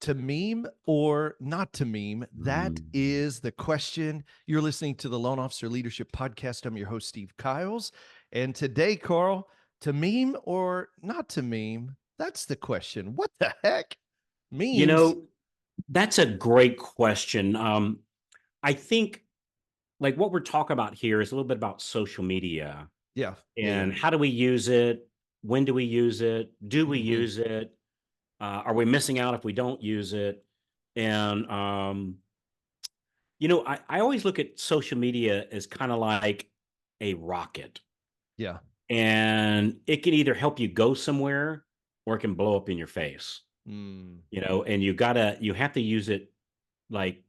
To meme or not to meme? That Mm. is the question. You're listening to the Loan Officer Leadership Podcast. I'm your host, Steve Kiles. And today, Carl, to meme or not to meme? That's the question. What the heck? You Memes? know, that's a great question. I think like what we're talking about here is a little bit about social media Yeah. Yeah. Yeah. and how do we use it? When do we use it? Do we Hmm. use it? Are we missing out if we don't use it? And I always look at social media as kind of like a rocket, Yeah. and it can either help you go somewhere or it can blow up in your face. Mm. And you have to use it like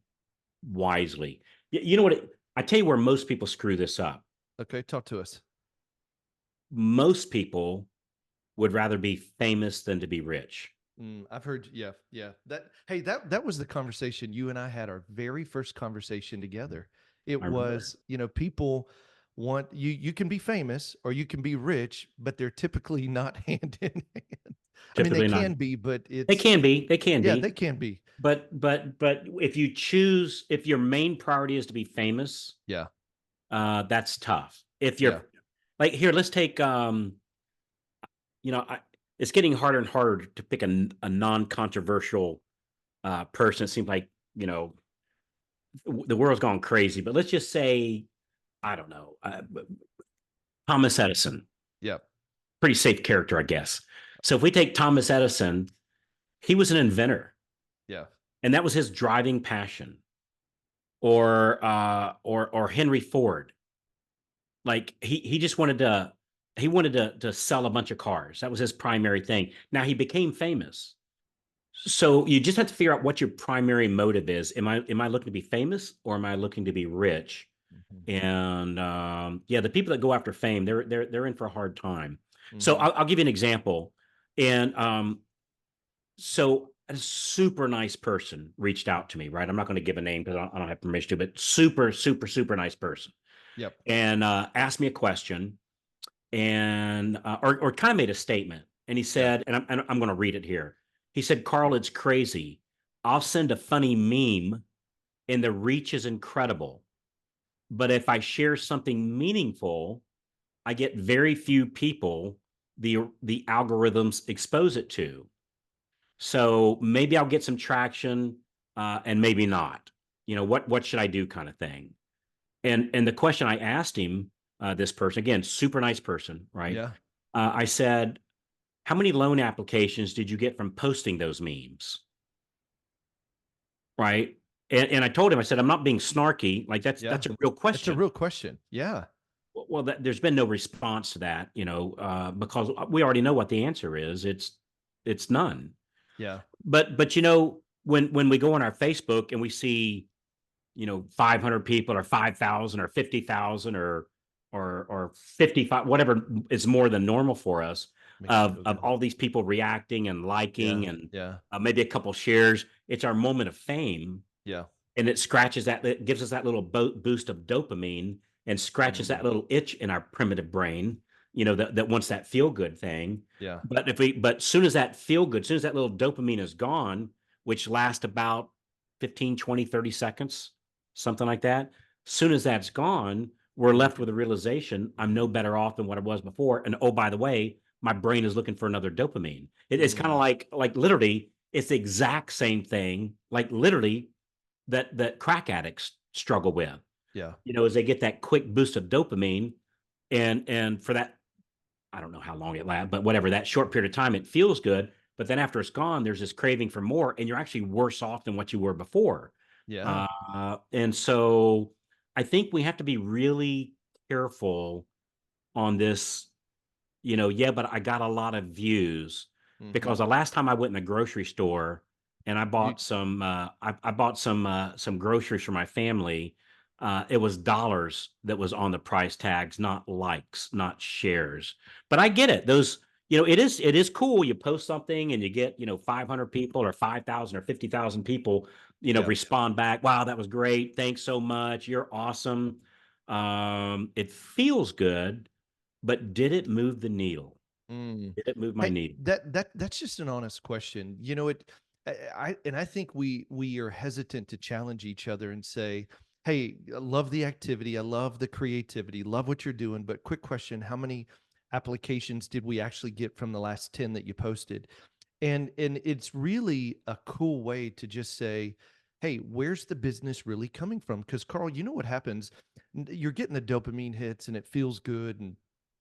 wisely. You know what? I tell you where most people screw this up. Okay. Talk to us. Most people would rather be famous than to be rich. I've heard, yeah, yeah. That was the conversation you and I had, our very first conversation together. It I remember. was, people want you. You can be famous or you can be rich, but they're typically not hand in hand. I mean, they Typically not. can be, but They it's can be. They can yeah, they be. can be. But if your main priority is to be famous, Yeah, that's tough. If yeah. you're like here, let's take you know, I, it's getting harder and harder to pick a non-controversial person. It seems like the world's gone crazy. But let's just say I don't know, Thomas Edison, Yeah, pretty safe character, I guess. So if we take Thomas Edison, he was an inventor, yeah. and that was his driving passion. Or Henry Ford, like he just wanted to sell a bunch of cars. That was his primary thing. Now he became famous. So you just have to figure out what your primary motive is. Am I looking to be famous or am I looking to be rich? Hmm. And yeah, the people that go after fame, they're in for a hard time. So Hmm. I'll give you an example. And so a super nice person reached out to me, right? I'm not going to give a name because I don't have permission to, but super, super, super nice person, Yep. and asked me a question, and or kind of made a statement. And he Yeah. said, and I'm going to read it here. He said, "Carl, it's crazy. I'll send a funny meme, and the reach is incredible. But if I share something meaningful, I get very few people the algorithms expose it to. So maybe I'll get some traction, and maybe not. What should I do, kind of thing." And the question I asked him, this person again, super nice person, right? Yeah. I said, "How many loan applications did you get from posting those memes?" Right? And I told him, I said, "I'm not being snarky. Like Yeah. that's a real It's a question." real question. Yeah. Well, there's been no response to that, because we already know what the answer is. It's none. Yeah. But when we go on our Facebook and we see 500 people or 5,000 or 50,000 or 55, whatever is more than normal for us, Makes you of feel of good. all these people reacting and Yeah. liking, and Yeah. maybe a couple shares. It's our moment of fame, Yeah. and it gives us that little boost of dopamine and scratches that Mm. little itch in our primitive brain, that wants that feel good thing. Yeah. But soon as that little dopamine is gone, which lasts about 15, 20, 30 seconds, something like that. Soon as that's gone, we're left with a realization, I'm no better off than what I was before. And oh, by the way, my brain is looking for another dopamine. It's kind of Mm. like literally, it's the exact same thing, like literally, that crack addicts struggle with, Yeah. as they get that quick boost of dopamine, and for that, I don't know how long it lasts, but whatever, that short period of time, it feels good. But then after it's gone, there's this craving for more, and you're actually worse off than what you were before. Yeah. And so I think we have to be really careful on this. Yeah, but I got a lot of views, Mhm. because the last time I went in the grocery store and I You bought I bought some groceries for my family. It was dollars that was on the price tags, not likes, not shares. But I get it. It is cool. You post something and you get 500 people or 5,000 or 50,000 people yeah. respond back. Wow, that was great. Thanks so much. You're awesome. It feels good, but did it move the needle? Mm. Did it move my Hey, needle? that's just an honest question. I think we are hesitant to challenge each other and say, "Hey, I love the activity, I love the creativity, love what you're doing, but quick question, how many applications did we actually get from the last 10 that you posted?" And it's really a cool way to just say, "Hey, where's the business really coming from?" Because Carl, you know what happens? You're getting the dopamine hits and it feels good, and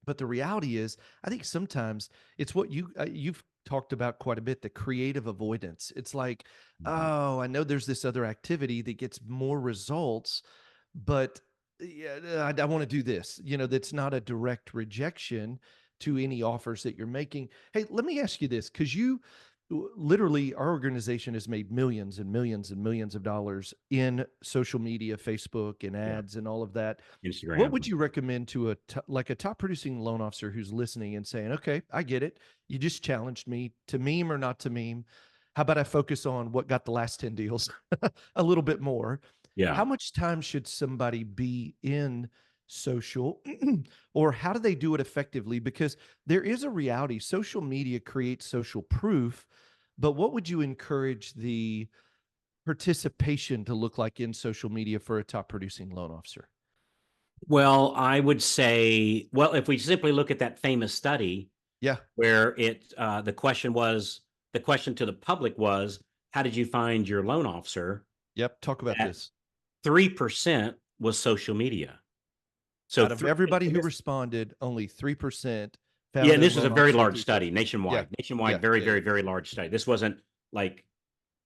but the reality is, I think sometimes it's what you've talked about quite a bit, the creative avoidance. It's like, Mhm. oh, I know there's this other activity that gets more results, but yeah, I want to do this. That's not a direct rejection to any offers that you're making. Hey, let me ask you this, because literally, our organization has made millions and millions and millions of dollars in social media, Facebook and Yeah. ads and all of that. What would Instagram. you recommend to like a top producing loan officer who's listening and saying, "Okay, I get it. You just challenged me to meme or not to meme. How about I focus on what got the last 10 deals a little bit more?" Yeah. How much time should somebody be in social, or how do they do it effectively? Because there is a reality. Social media creates social proof, but what would you encourage the participation to look like in social media for a top producing loan officer? Well, I would say, well, if we simply look at that famous study Yeah. where the question to the public was, how did you find your loan officer? Yep. Talk about That this. 3% was social media. So Out of everybody who responded, only 3% yeah, found and their this was a loan very officer large through study social media. Yeah. nationwide, Yeah. very, Yeah. Yeah. very, very large study. This wasn't like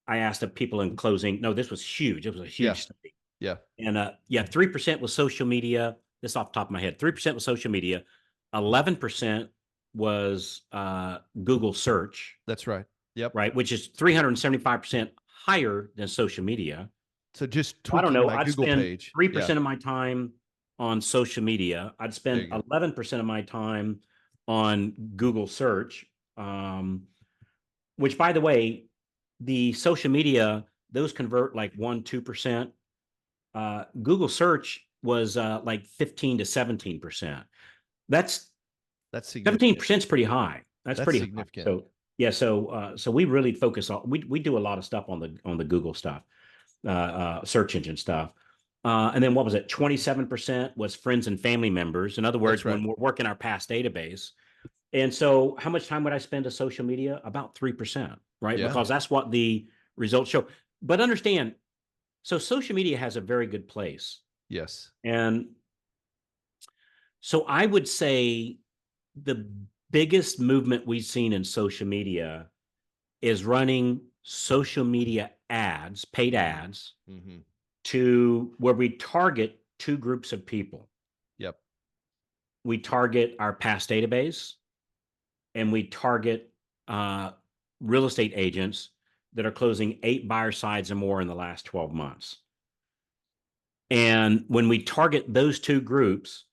I asked the people in closing. No, this was huge. It was a Yeah. huge study. Yeah. And yeah, 3% was social media. This off the top of my head, 3% was social media, 11% was Google search, That's right. Yep. right, which is 375% higher than social media. So just I don't tweaking know. my I'd Google spend page. Yeah. 3% of my time on social media. I'd There spend you go. 11% of my time on Google search, um, which, by the way, the social media, those convert like 1-2%. Google search was like 15 to 17%. That's That's significant. 17% is pretty high. That's That's pretty high. significant. So yeah, so we really focus on we do a lot of stuff on the Google stuff, search engine stuff. And then what was it? 27% was friends and family members. In other That's words, right. when we're working our past database. And so how much time would I spend to social media? About 3%, right? Yeah. Because that's what the results show. But understand, so social media has a very good place. Yes. And so I would say the biggest movement we've seen in social media is running social media ads, paid ads, Mm-hmm. to where we target two groups of people. Yep. We target our past database and we target uh, real estate agents that are closing 8 buyer sides or more in the last 12 months. And when we target those two groups,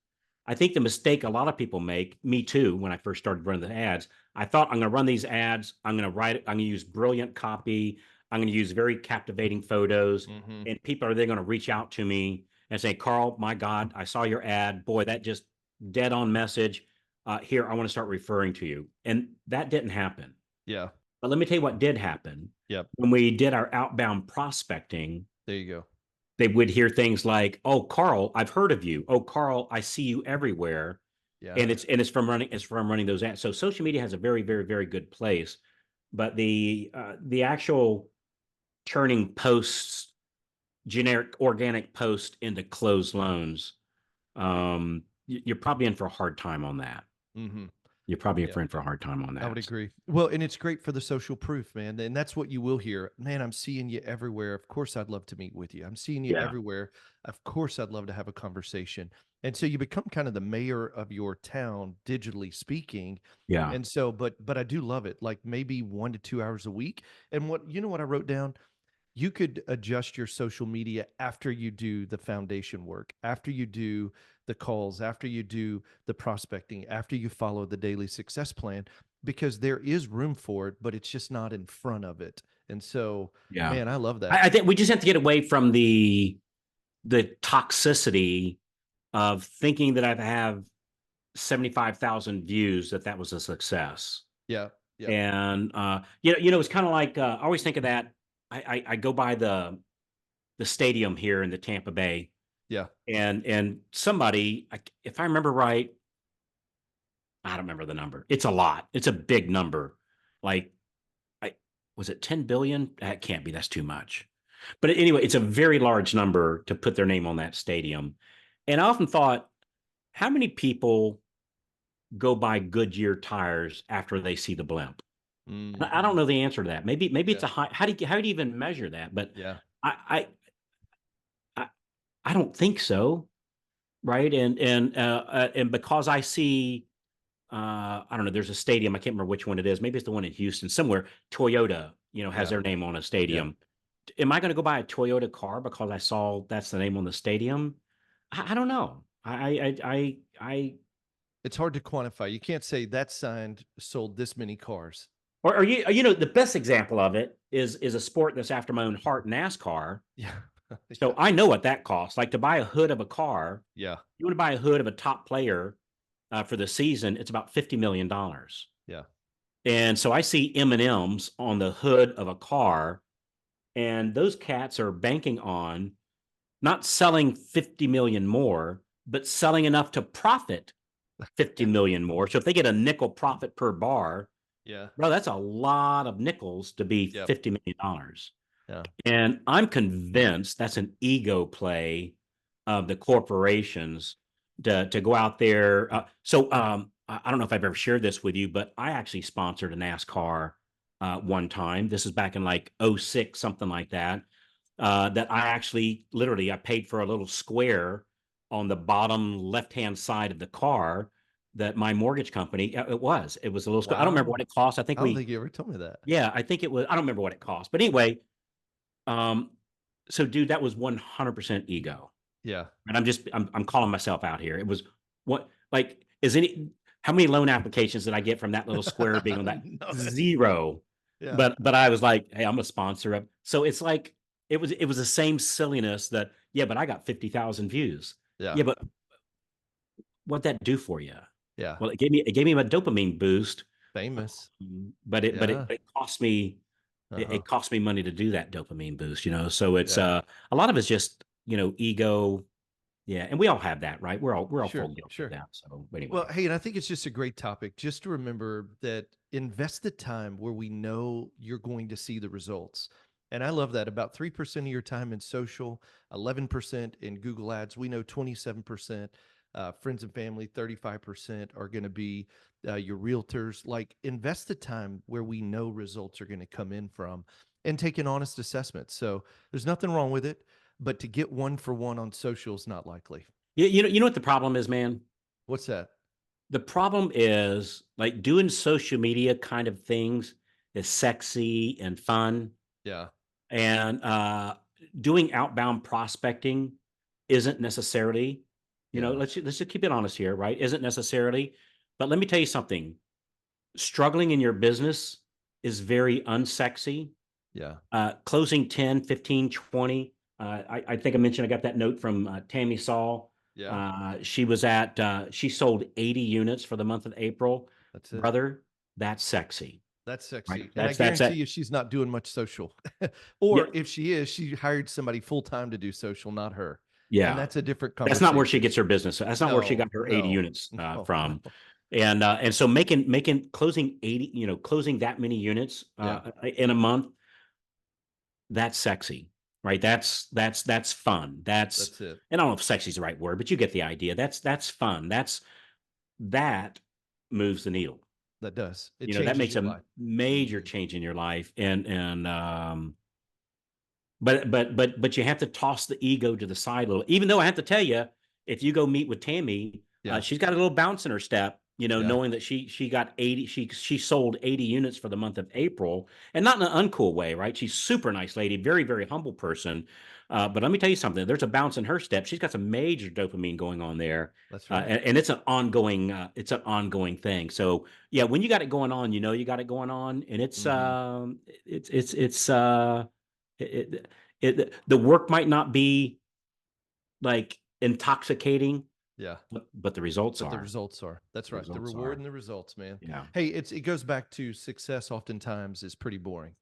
I think the mistake a lot of people make, me too, when I first started running the ads, I thought I'm going to run these ads. I'm going to write it. I'm going to use brilliant copy. I'm going to use very captivating photos. Mm-hmm. And people are then going to reach out to me and say, Carl, my God, I saw your ad. Boy, that just dead on message. Here, I want to start referring to you. And that didn't happen. Yeah. But let me tell you what did happen. Yep. When we did our outbound prospecting, There you go. they would hear things like, "Oh, Carl, I've heard of you. Oh, Carl, I see you everywhere." Yeah. And it's from running those ads. So social media has a very, very, very good place, but the actual turning posts, generic organic post into closed loans, you're probably in for a hard time on that. Mm-hmm. You're probably Yeah. in for a hard time on I would that. agree. Well, and it's great for the social proof, man. And that's what you will hear. Man, I'm seeing you everywhere. Of course, I'd love to meet with you. I'm seeing you Yeah, everywhere. Of course, I'd love to have a conversation. And so you become kind of the mayor of your town, digitally speaking. yeah, And so, but I do love it. Like maybe 1 to 2 hours a week. And what I wrote down, you could adjust your social media after you do the foundation work, after you do the calls, after you do the prospecting, after you follow the daily success plan, because there is room for it, but it's just not in front of it. And so, yeah. man, I love I, that. I think we just have to get away from the toxicity of thinking that I have 75,000 views that was a success. Yeah. Yeah. And it's kind of like I always think of that. I go by the stadium here in the Tampa Bay, Yeah. and somebody, if I remember right, I don't remember the number. It's a lot. It's a big number. Like, I was it 10 billion? That can't be. That's too much. But anyway, it's a very large number to put their name on that stadium. And I often thought, how many people go buy Goodyear tires after they see the blimp? I don't Mhm. know the answer to that. Maybe it's Yeah. a high. How do you even measure that? But Yeah. I I I don't think so, right? And because I see, I don't know. There's a stadium. I can't remember which one it is. Maybe it's the one in Houston somewhere. Toyota, has Yeah. their name on a Yeah. stadium. Am I going to go buy a Toyota car because I saw that's the name on the stadium? I don't know. I It's hard to quantify. You can't say that signed sold this many cars. or are the best example of it is a sport that's after my own heart, NASCAR. Yeah. So Yeah. I know what that costs. Like to buy a hood of a car, Yeah. you want to buy a hood of a top player for the season, it's about $50 million. Yeah. And so I see M&Ms on the hood of a car, and those cats are banking on not selling 50 million more, but selling enough to profit 50 million more. So if they get a nickel profit per bar, Yeah. bro, that's a lot of nickels to be Yep. $50 million. Yeah. And I'm convinced that's an ego play of the corporations to go out there. I don't know if I've ever shared this with you, but I actually sponsored a NASCAR one time. This is back in like '06, something like that. That I actually literally I paid for a little square on the bottom left hand side of the car that my mortgage company. It was a little square. I don't remember what Wow. it cost. I think I don't think you ever told me that. yeah, I think it was. I don't remember what it cost, but anyway, um, so dude, that was 100% ego. Yeah. And I'm calling myself out here. It was what like is any how many loan applications did I get from that little square being on that? No, Zero. yeah. But I was like, hey, I'm a sponsor of. So it's like it was the same silliness that yeah, but I got 50,000 views. Yeah. Yeah, but what'd that do for you? Yeah. Well, it gave me a dopamine boost, Famous. but it but it, Yeah. it cost me it, Uh-huh. it cost me money to do that dopamine boost. So it's Yeah. a lot of it's just ego. Yeah, and we all have that, right? We're all Sure. full guilty of Sure. that. So anyway, Well, hey, and I think it's just a great topic just to remember that invest the time where we know you're going to see the results. And I love that about 3% of your time in social, 11% in Google Ads. We know 27% friends and family, 35% are going to be your realtors. Like invest the time where we know results are going to come in from and take an honest assessment. So there's nothing wrong with it, but to get one for one on social is not likely. you know what the problem is, man. What's that? The problem is like doing social media kind of things is sexy and fun, Yeah. and doing outbound prospecting isn't necessarily. Yeah. Let's just keep it honest here, right? Isn't necessarily. But let me tell you something. Struggling in your business is very unsexy. Yeah. Closing 10, 15, 20. I think I mentioned I got that note from Tammy Saul. Yeah. She sold 80 units for the month of April. That's it. Brother, that's sexy, That's right? sexy. And I That's guarantee that. you she's not doing much social. Yeah, Or if she is, she hired somebody full time to do social, not her. And yeah. that's a different That's not where she conversation. gets her business. That's not where she No, got her 80 no, units no, from. no. And so making closing 80, closing that many units Yeah, in a month, that's sexy, right? That's fun. that's it. And I don't know if sexy is the right word, but you get the idea. That's fun. That moves the needle. That does. It That changes makes your a life. major Mhm. change in your life. And but you have to toss the ego to the side a little. Even though I have to tell you, if you go meet with Tammy, Yeah, she's got a little bounce in her step. yeah, Knowing that she got 80, she sold 80 units for the month of April, and not in an uncool way, right? She's super nice lady, very very humble person. But let me tell you something. There's a bounce in her step. She's got some major dopamine going on there, that's right. and it's an ongoing thing. So yeah, when you got it going on, you got it going on, and Hmm. the work might not be like intoxicating, Yeah. but the results But the are. results are. That's The right. The results reward are. and the results, man. Yeah. Hey, it goes back to success oftentimes is pretty boring.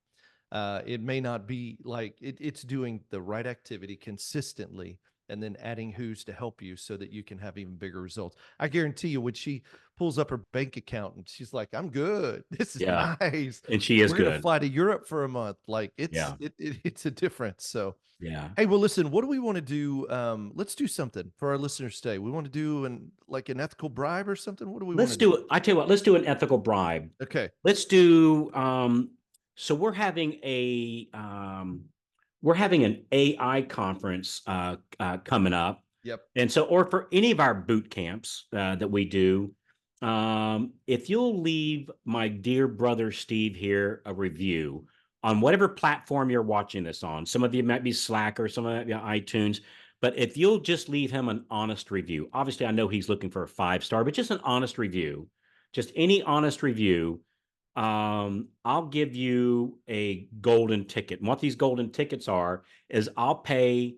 It may not be like it's doing the right activity consistently and then adding who's to help you so that you can have even bigger results. I guarantee you, when she pulls up her bank account and she's like, I'm good. This is Yeah. nice. And she is We're gonna good. fly to Europe for a month. Like Yeah. it's a difference. So Yeah. hey, well, listen, what do we want to do? Let's do something for our listeners today. We want to do an ethical bribe or something. What do we want Let's to do? do it. I tell you what, let's do an ethical bribe. Okay. Let's do so we're having an AI conference coming up. Yep. And so, or for any of our boot camps that we do, if you'll leave my dear brother Steve here a review on whatever platform you're watching this on. Some of you might be Slack or some of you iTunes, but if you'll just leave him an honest review, obviously I know he's looking for a 5-star, but just an honest review, just any honest review, I'll give you a golden ticket. And what these golden tickets are is I'll pay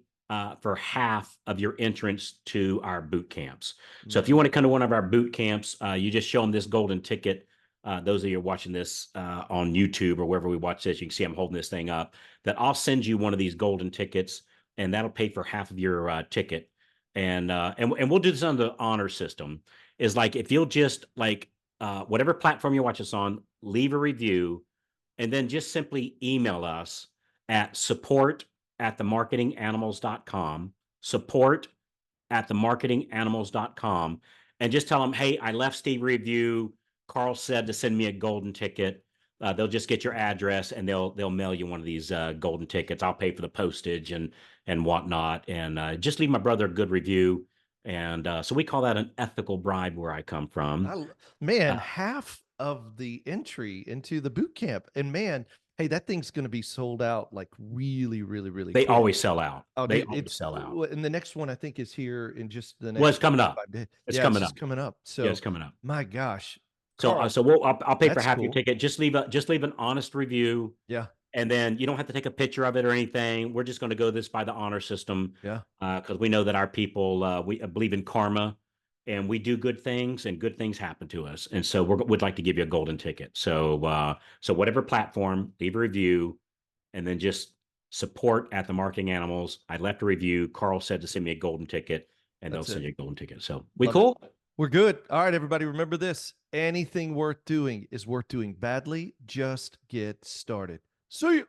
for half of your entrance to our boot camps. So if you want to come to one of our boot camps, you just show them this golden ticket. Those of you watching this on YouTube or wherever we watch this, you can see I'm holding this thing up. That I'll send you one of these golden tickets, and that'll pay for half of your ticket. And we'll do this on the honor system. Is like if you'll just like whatever platform you watch us on, leave a review, and then just simply email us at support@themarketinganimals.com, support@themarketinganimals.com, and just tell them, hey, I left Steve a review. Carl said to send me a golden ticket. They'll just get your address and they'll mail you one of these golden tickets. I'll pay for the postage and whatnot, and just leave my brother a good review. And so we call that an ethical bribe where I come from. Man, Uh, half of the entry into the boot camp, and man, hey, that thing's going to be sold out like really, really, really They quick. always sell out. Oh, They dude, always sell out. and the next one I think is here in just the Well, next it's coming up. 5 days. It's Yeah, it's coming just up. coming up. Yeah, it's So, coming up. my gosh, So, Carl, I'll pay for that's half your cool. ticket. Just leave an honest review, Yeah, and then you don't have to take a picture of it or anything. We're just going to go this by the honor system, yeah. because we know that our people we believe in karma, and we do good things, and good things happen to us. And so we'd like to give you a golden ticket. So whatever platform, leave a review, and then just support at the Marketing Animals. I left a review. Carl said to send me a golden ticket, and they'll That's send it. you a golden ticket. So we Love it. cool? We're good. All right, everybody, remember this. Anything worth doing is worth doing badly. Just get started. See you.